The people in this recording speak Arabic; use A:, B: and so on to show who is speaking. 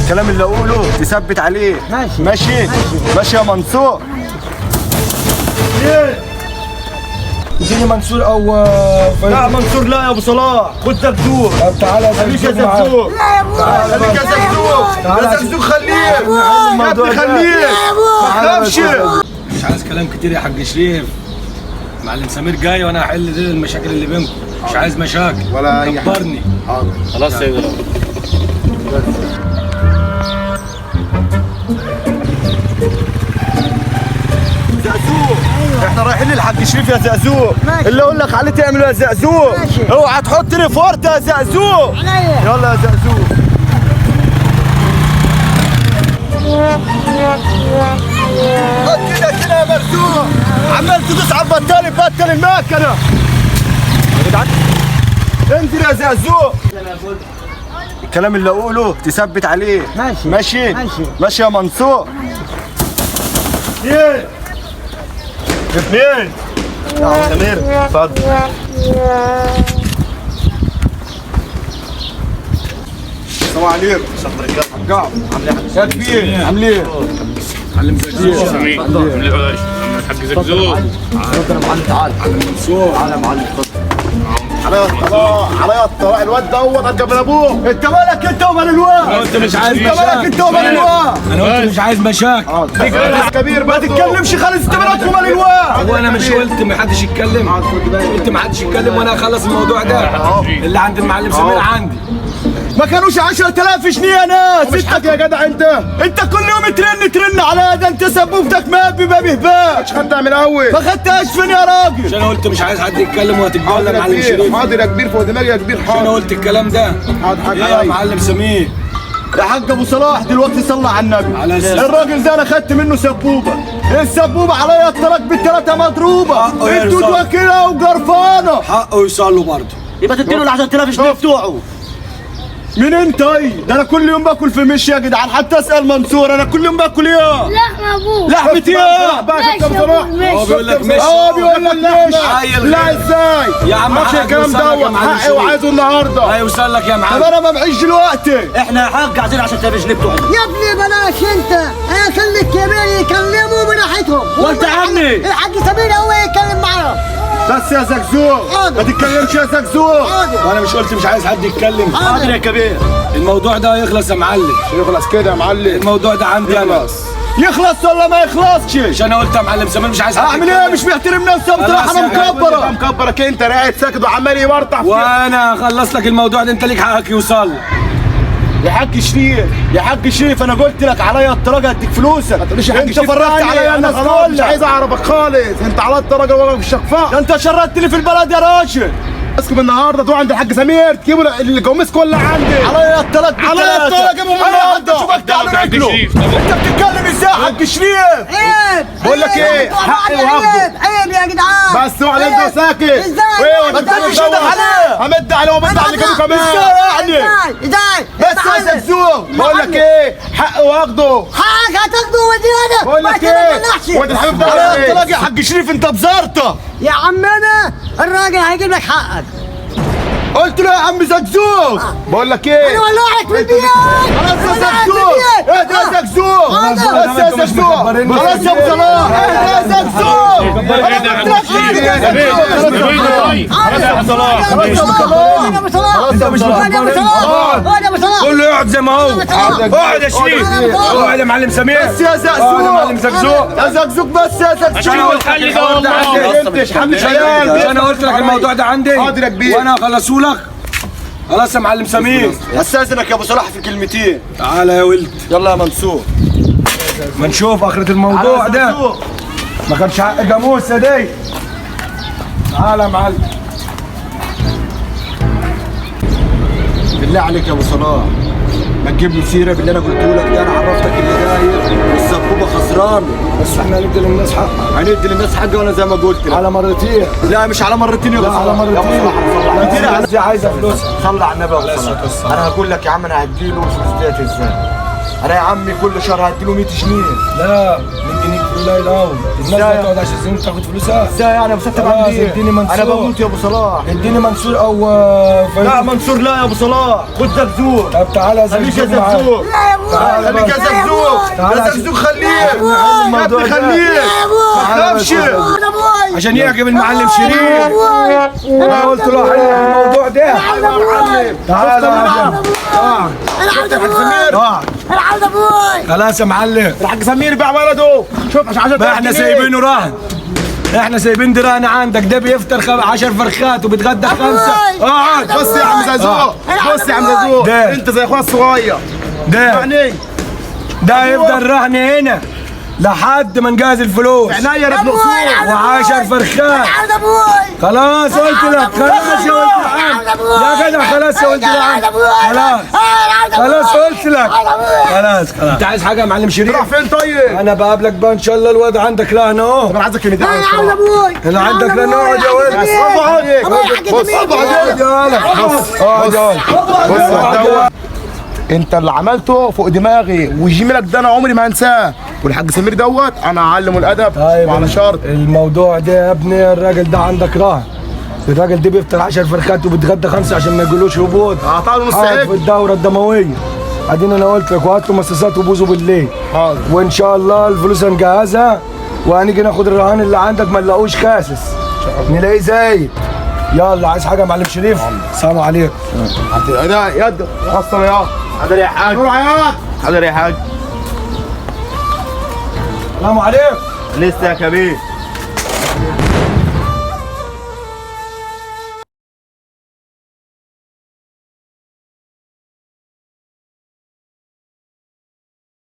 A: الكلام اللي اقوله تثبت عليه.
B: ماشي
A: ماشي ماشي يا منصور.
C: اديني منصور او
A: لا منصور لا يا ابو صلاح، خد زقزوق.
C: طب تعالى
A: خليك يا زقزوق. خليك يا زقزوق. يا زقزوق خليك يا ابني خليك ما تخافش.
C: مش عايز كلام كتير يا حاج شريف. معلم سمير جاي وانا هحل دي المشاكل اللي بينكم. مش عايز مشاكل
A: ولا اي حاجه.
C: كبرني.
A: حاضر
D: خلاص يا سيدي.
A: زقزوق احنا رايحين للحاج شريف يا زقزوق.
B: ماشي.
A: اللي اقول لك عليه تعمله يا زقزوق.
B: ماشي.
A: اوعى تحطني في ورطه يا زقزوق.
B: عليا.
A: يلا يا زقزوق. كده كده يا مرزوق، عمال تدوس على البطال يبطل المكنه يا جدعان. انزل يا زقزوق. الكلام اللي اقوله تثبت عليه.
B: ماشي.
A: ماشي
B: ماشي.
A: ماشي يا منصور. اثنين اثنين يا عم سمير اتفضل. السلام عليكم. حجاج عامل ايه يا كبير؟ عامل ايه؟
C: معلم زقزوق.
D: سمير عامل ايه يا باشا؟ الحاج زقزوق.
A: اتفضل يا معلم تعال.
C: معلم منصور.
A: تعال يا معلم اتفضل. عليا الطلاق عليا الطلاق الواد دوت ارجع من ابوه. انت مالك انت ومال الواد؟
C: انت مش عايز
A: انت مالك انت ومال الواد؟
C: انا قلت مش عايز مشاكل.
A: كبير ما تتكلمش خالص. انت مالك ومال الواد؟
C: هو انا مش قلت ما حدش يتكلم؟ قلت ما حدش يتكلم وانا اخلص الموضوع ده. اللي عند المعلم سمير عندي.
A: ما كانوش 10,000 جنيه يا ناس. مش حاجه يا جدع انت كل يوم ترن على ده. انت سبوبتك ما بيبهباش. مش خدتها من الاول. ما خدتهاش فين يا راجل؟
C: مش انا قلت مش عايز حد يتكلم وهتتجلى يا معلم شريف.
A: حاضر يا كبير فوق دماغي يا كبير.
C: مش انا قلت الكلام ده.
A: حاضر
C: ايه يا معلم سمير؟
A: يا حاج ابو صلاح دلوقتي صلى على النبي.
C: على السلام.
A: الراجل ده انا خدت منه سبوبه. السبوبه عليا الطلاق بالثلاثه مضروبه.
C: حقه يا
A: انتوا
C: رزاق.
A: وكيله وجرفانه.
C: حقه يصلوا برضه.
B: يبقى تديله ال 10,000 جنيه بتوعه.
A: مين انت؟ ده انا كل يوم باكل في مشي يا جدعان. حتى اسال منصور انا كل يوم باكل ايه؟
E: لحمة ابوه.
A: لحمه ايه؟
E: ماشي يا ابوه
C: هو بيقول لك مش
A: بيقول لك ماشي.
C: عيل
A: لا
C: غير.
A: ازاي؟
C: يا عم
A: ماشي الكلام
C: هيوصل لك يا
A: دوت
C: معلم
A: حقي
C: شريف.
A: وعايزه النهارده.
C: هيوصل لك يا
A: طب
C: معلم.
A: انا ما معيش دلوقتي.
B: احنا يا حاج عايزين 10,000 جنيه بتوعه.
F: يا ابني بلاش انت، انا خلي الكبير يكلموا بناحيتهم.
B: وانت يا عمي؟
F: الحاج سمير هو يتكلم معاهم.
A: بس يا زقزوق
F: حاضر.
A: ما تتكلمش يا زقزوق.
F: حاضر.
C: وانا مش قلت مش عايز حد يتكلم؟
B: حاضر يا كبير.
C: الموضوع ده هيخلص يا معلم.
A: يخلص كده يا معلم.
C: الموضوع ده عندي انا.
A: يخلص ولا ما يخلصش؟
C: مش انا قلت يا معلم سمير مش عايز حد
A: اعمل ايه؟
C: يتكلم.
A: مش محترم نفسي بصراحه. انا مكبره. مكبرك انت قاعد ساكت وعمال يورطح فيك.
C: وانا اخلص لك الموضوع ده. انت ليك حقك يوصل.
A: يا حاج شريف يا حاج شريف انا قلت لك عليا الطلاق هديك فلوسك. انت فرقت عليا الناس كلها. مش عايز اعرفك خالص. انت على الطلاق واقف في الشقفاء. ده انت شردتني في البلد يا راجل. اسكم النهارده تروح عند الحاج سمير تجيبوا الجوميس كله عندي. عليا الطلاق عليا الطلاق جيبوا من النهارده. شوفك تعالوا رجله. انت بتتكلم ازاي يا حاج شريف؟
F: عيب.
A: بقول لك ايه؟ حقي وهاخده.
F: عيب يا جدعان.
A: بس اوعى انت ساكت.
F: ازاي؟
A: ما تمدش ايدك عليه. همد عليه وامد على اللي كمان. ازاي يعني؟
F: ازاي؟
A: بس يا زقزوق بقول لك ايه؟ حقي واخده.
F: حقك هتاخده وديانه.
A: بقول لك ايه؟ واد الحبيب ده عليا الطلاق يا حاج شريف. انت بزارته.
F: يا عمنا الراجل هيجيب لك حقك.
A: قلت له يا عم زقزوق بقول لك ايه؟
F: انا ولعك في البيت.
A: خلاص يا زقزوق اهدى يا زقزوق. خلاص يا زقزوق. خلاص يا ابو صلاح. اهدى يا زقزوق. انا قلت لك اهدى يا زقزوق. خلاص يا ابو صلاح. خلاص يا ابو صلاح.
F: انا ابو صلاح.
A: خلاص يا ابو صلاح.
F: انا ابو صلاح. انا ابو صلاح.
C: كله يقعد زي ما هو. اقعد يا شريف. اقعد يا معلم سمير.
A: بس يا زقزوق.
C: اقعد يا معلم زقزوق.
A: يا زقزوق بس يا زقزوق.
D: شنو الحل ده والله؟
A: مش حمل
C: مش
A: شيال.
C: انا قلت لك الموضوع ده عندي.
A: حاضر يا كبير.
C: وانا هخلصه لك. خلاص يا معلم سمير.
A: استاذنك يا ابو صلاح في كلمتين.
C: تعالى يا ولد.
A: يلا يا منصور.
C: ما نشوف اخرة الموضوع ده. ما كانش حق جاموسه دي. تعالى يا معلم.
A: بالله عليك يا ابو صلاح ما تجيب له سيره باللي انا قلته لك ده. انا عرفتك اللي داير والسبوبه خسران.
C: بس احنا هندي للناس حقها.
A: هندي للناس حاجه وانا زي ما قلت لك.
C: على مرتين.
A: لا مش على مرتين يا ابو
C: لا
A: صلاح.
C: على مرتين.
A: يا ابو صلاح كتير على
C: دي عايزه فلوسها.
A: صلى على النبي يا ابو صلاح. انا هقول لك يا عم انا هديله الفلوس ديت ازاي. انا يا عمي كل شهر هديله 100 جنيه.
C: لا 100 جنيه قليل قوي. الناس
A: إزاي؟
C: بتقعد 10 سنين تاخد فلوسها.
A: ازاي يعني يا ابو صلاح؟
C: خلاص،
A: ليه؟
C: اديني منصور.
A: انا بموت يا ابو صلاح.
C: اديني منصور او
A: لا منصور لا يا ابو صلاح. خد زقزوق.
C: طب تعالى يا
A: خليك يا
C: زقزوق معايا.
A: زقزوق.
F: لا يا ابو
A: خليك يا زقزوق يا زقزوق خليه يا ابني خليه ما تخافش
C: عشان يعجب المعلم شريف. انا قلت له حل الموضوع ده. تعال يا معلم.
F: العود ابوي
C: خلاص يا معلم.
A: الحاج سمير باع ولده شوف عشان 10
C: ما احنا سايبينه رهن. احنا سايبين دي رهن عندك. ده بيفطر 10 فرخات وبيتغدى 5.
A: اقعد بص يا عم زقزوق بص يا عم زقزوق
C: ده.
A: انت زي اخويا الصغير
C: ده
A: يعني
C: ده يفضل رهن هنا لحد ما نجهز الفلوس.
A: عينيا يا ابن اصول
C: و10 فرخات.
F: العود ابوي
C: خلاص قلت لك. خلاص يا ولد العم. يا جدع خلاص يا ولد العم. خلاص قلت لك. خلاص انت عايز حاجه يا معلم شريف؟
A: راح فين طيب؟
C: انا بقابلك بقى ان شاء الله. الواد عندك رهن اهو.
A: انا عايزك ندعي
F: العود ابوي
C: انا عندك رهن. اقعد يا ولد.
A: بص
C: اقعد يا ولد. اقعد يا ولد.
A: بص انت اللي عملته فوق دماغي وجميلك ده انا عمري ما انساه والحاج سمير دوت انا هعلمه الادب
C: طيب
A: وعلى شرط
C: الموضوع ده يا ابني. الراجل ده عندك رهن. الراجل ده بيفطر 10 فرخات وبيتغدى 5 عشان ما يقولوش هبوط.
A: هقطع له نص
C: قاعد في
A: عجل
C: الدوره الدمويه. بعدين انا قلت لك وهات له مصاصات وبوزه بالليل.
A: حاضر
C: وان شاء الله الفلوس هنجهزها وهنيجي ناخد الرهان اللي عندك ما نلاقوش خاسس. نلاقيه زايد. يلا عايز حاجه يا معلم شريف؟ السلام عليكم.
A: ده يد حصل يا حاضر يا حاج حاضر يا حاج
C: السلام عليكم.
A: لسه يا كبير